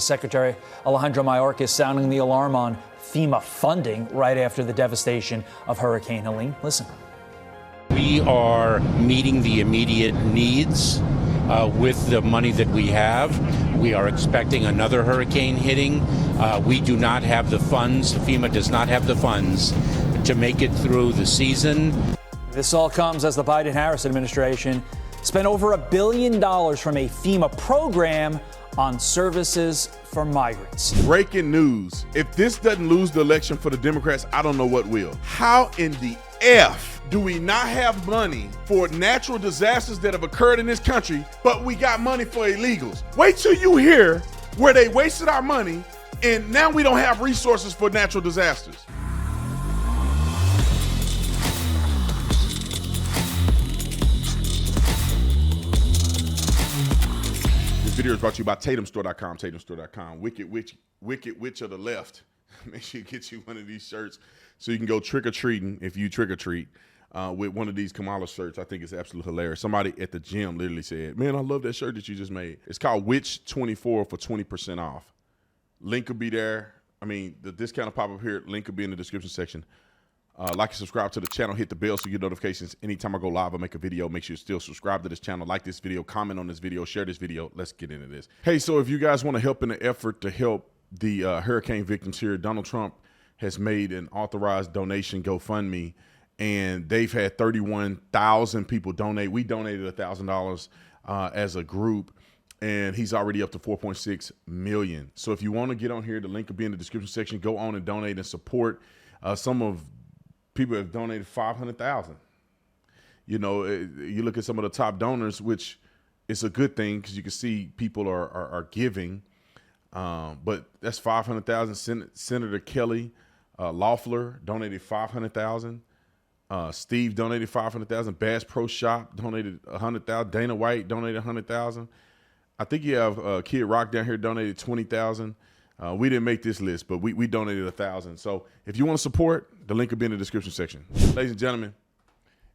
Secretary Alejandro Mayorkas sounding the alarm on FEMA funding right after the devastation of Hurricane Helene. Listen. We are meeting the immediate needs with the money that we have. We are expecting another hurricane hitting. We do not have the funds. FEMA does not have the funds to make it through the season. This all comes as the Biden-Harris administration spent over $1 billion from a FEMA program on services for migrants. Breaking news. If this doesn't lose the election for the Democrats, I don't know what will. How in the F do we not have money for natural disasters that have occurred in this country, but we got money for illegals? Wait till you hear where they wasted our money and now we don't have resources for natural disasters. This video is brought to you by TatumStore.com, TatumStore.com. Wicked Witch of the Left. Make sure you get you one of these shirts so you can go trick-or-treating if you trick-or-treat with one of these Kamala shirts. I think it's absolutely hilarious. Somebody at the gym literally said, man, I love that shirt that you just made. It's called Witch24 for 20% off. Link will be there. I mean, the discount will pop up here. Link will be in the description section. Like and subscribe to the channel. Hit the bell so you get notifications. Anytime I go live or make a video, make sure you still subscribe to this channel, like this video, comment on this video, share this video. Let's get into this. Hey, so if you guys want to help in the effort to help the hurricane victims here, Donald Trump has made an authorized donation GoFundMe, and they've had 31,000 people donate. We donated $1,000 as a group, and he's already up to 4.6 million. So if you want to get on here, the link will be in the description section. Go on and donate and support. Some of people have donated 500,000. You know, you look at some of the top donors, which is a good thing because you can see people are giving. But that's 500,000. Senator Kelly Loeffler donated 500,000. Steve donated 500,000. Bass Pro Shop donated 100,000. Dana White donated 100,000. I think you have Kid Rock down here donated 20,000. We didn't make this list, but we donated 1,000. So if you want to support, the link will be in the description section. Ladies and gentlemen,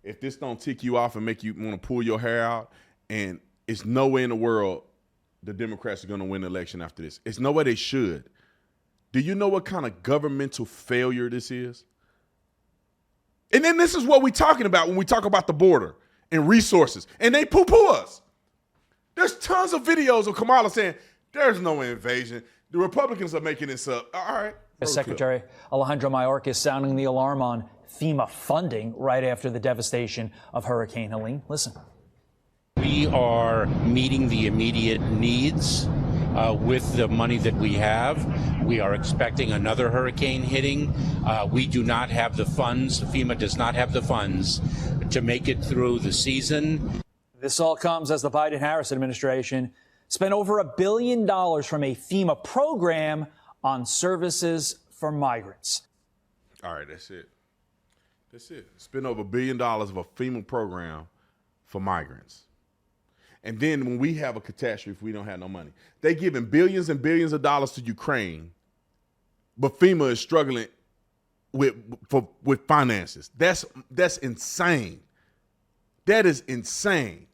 if this don't tick you off and make you want to pull your hair out, and it's no way in the world the Democrats are going to win the election after this. It's no way they should. Do you know what kind of governmental failure this is? And then this is what we're talking about when we talk about the border and resources, and they poo-poo us. There's tons of videos of Kamala saying, there's no invasion. The Republicans are making this up. All right. Secretary Alejandro Mayorkas sounding the alarm on FEMA funding right after the devastation of Hurricane Helene. Listen. We are meeting the immediate needs with the money that we have. We are expecting another hurricane hitting. We do not have the funds. FEMA does not have the funds to make it through the season. This all comes as the Biden-Harris administration spent over $1 billion from a FEMA program on services for migrants. All right, that's it. That's it. Spend over $1 billion of a FEMA program for migrants. And then when we have a catastrophe, we don't have no money. They're giving billions and billions of dollars to Ukraine, but FEMA is struggling with finances. That's insane. That is insane.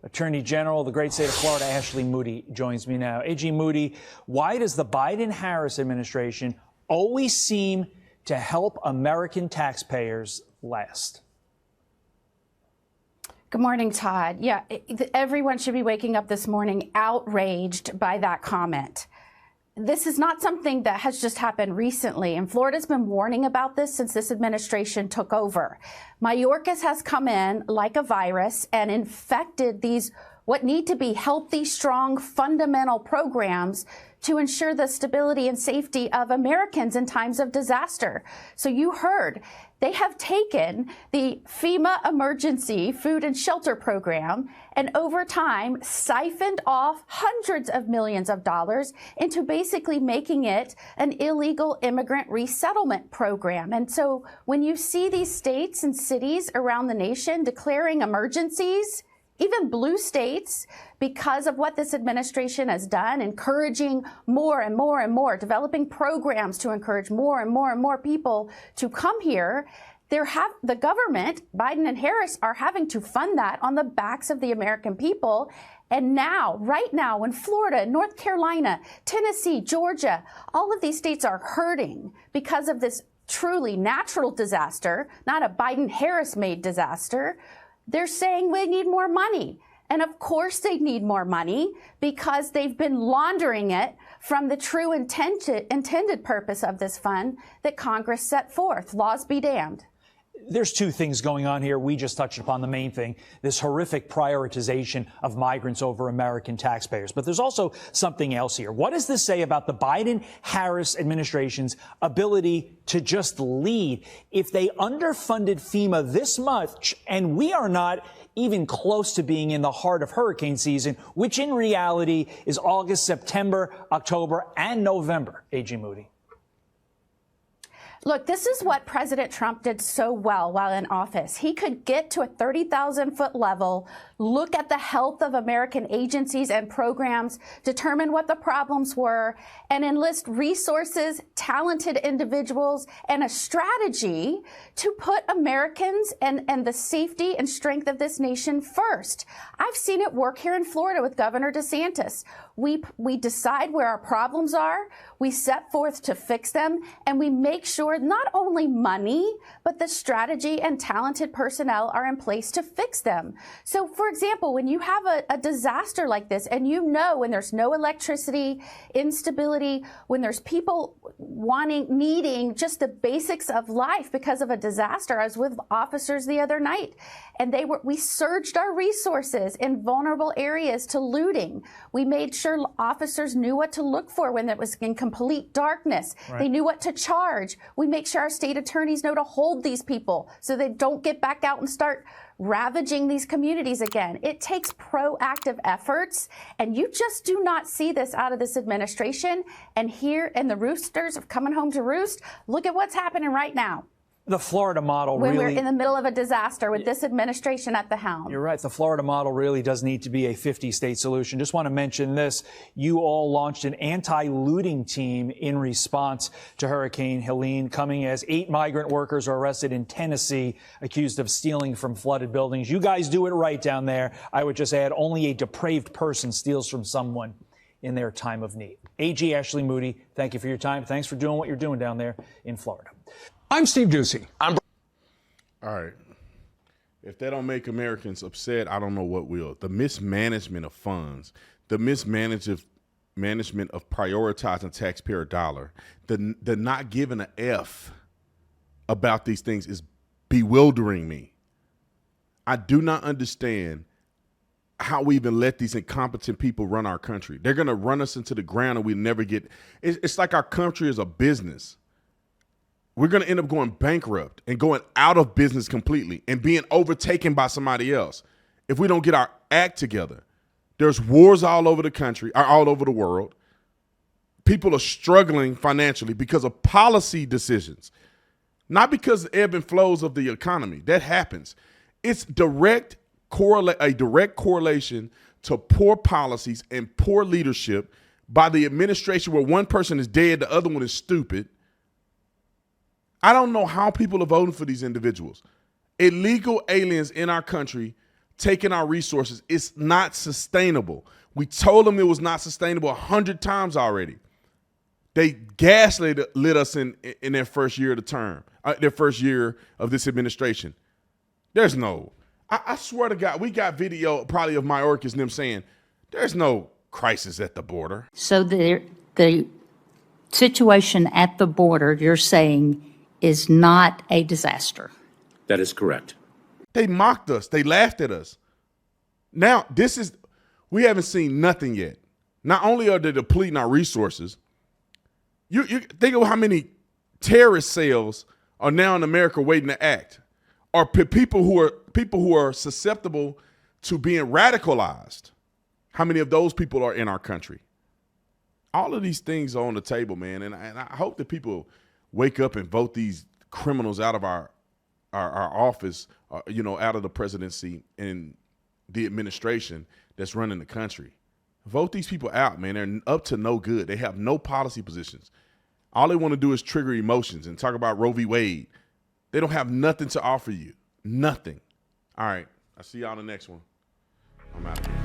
Attorney General of the great state of Florida, Ashley Moody, joins me now. AG Moody, why does the Biden-Harris administration always seem to help American taxpayers last? Good morning, Todd. Yeah, everyone should be waking up this morning outraged by that comment. This is not something that has just happened recently, and Florida's been warning about this since this administration took over. Mayorkas has come in like a virus and infected these what need to be healthy, strong, fundamental programs to ensure the stability and safety of Americans in times of disaster. So you heard, they have taken the FEMA Emergency Food and Shelter Program and over time siphoned off hundreds of millions of dollars into basically making it an illegal immigrant resettlement program. And so when you see these states and cities around the nation declaring emergencies, even blue states, because of what this administration has done, encouraging more and more and more, developing programs to encourage more and more and more people to come here, the government, Biden and Harris, are having to fund that on the backs of the American people. And now, right now, when Florida, North Carolina, Tennessee, Georgia, all of these states are hurting because of this truly natural disaster, not a Biden-Harris made disaster, they're saying we need more money. And of course they need more money because they've been laundering it from the true intended purpose of this fund that Congress set forth. Laws be damned. There's two things going on here. We just touched upon the main thing, this horrific prioritization of migrants over American taxpayers. But there's also something else here. What does this say about the Biden-Harris administration's ability to just lead? If they underfunded FEMA this much, and we are not even close to being in the heart of hurricane season, which in reality is August, September, October, and November, A.G. Moody. Look, this is what President Trump did so well while in office. He could get to a 30,000-foot level, look at the health of American agencies and programs, determine what the problems were, and enlist resources, talented individuals, and a strategy to put Americans and the safety and strength of this nation first. I've seen it work here in Florida with Governor DeSantis. We decide where our problems are, we set forth to fix them, and we make sure not only money, but the strategy and talented personnel are in place to fix them. So, for example, when you have a disaster like this, and you know when there's no electricity, instability, when there's people needing just the basics of life because of a disaster. I was with officers the other night, and we surged our resources in vulnerable areas to looting. We made sure officers knew what to look for when it was in complete darkness. Right. They knew what to charge. We make sure our state attorneys know to hold these people so they don't get back out and start ravaging these communities again. It takes proactive efforts, and you just do not see this out of this administration. And here, and the roosters are coming home to roost. Look at what's happening right now. The Florida model when really, we're in the middle of a disaster with this administration at the helm. You're right. The Florida model really does need to be a 50-state solution. Just want to mention this. You all launched an anti-looting team in response to Hurricane Helene, coming as 8 migrant workers are arrested in Tennessee, accused of stealing from flooded buildings. You guys do it right down there. I would just add, only a depraved person steals from someone in their time of need. AG Ashley Moody, thank you for your time. Thanks for doing what you're doing down there in Florida. I'm Steve Ducey. All right. If that don't make Americans upset, I don't know what will. The mismanagement of funds, the management of prioritizing taxpayer dollar, the not giving an F about these things is bewildering me. I do not understand how we even let these incompetent people run our country. They're going to run us into the ground and we never get. It's like our country is a business. We're going to end up going bankrupt and going out of business completely and being overtaken by somebody else if we don't get our act together. There's wars all over the country, or all over the world. People are struggling financially because of policy decisions, not because of ebb and flows of the economy. That happens. It's a direct correlation to poor policies and poor leadership by the administration, where one person is dead, the other one is stupid. I don't know how people are voting for these individuals. Illegal aliens in our country taking our resources. It's not sustainable. We told them it was not sustainable 100 times already. They gaslit us in their first year of the term, their first year of this administration. There's no, I swear to God, we got video probably of Mayorkas and them saying, there's no crisis at the border. So the situation at the border, you're saying, is not a disaster. That is correct. They mocked us. They laughed at us. Now, we haven't seen nothing yet. Not only are they depleting our resources, you think of how many terrorist cells are now in America waiting to act, or people who are susceptible to being radicalized. How many of those people are in our country? All of these things are on the table, man, and I hope that people wake up and vote these criminals out of our office, out of the presidency and the administration that's running the country. Vote these people out, man. They're up to no good. They have no policy positions. All they want to do is trigger emotions and talk about Roe v. Wade. They don't have nothing to offer you. Nothing. All right. I'll see y'all on the next one. I'm out of here.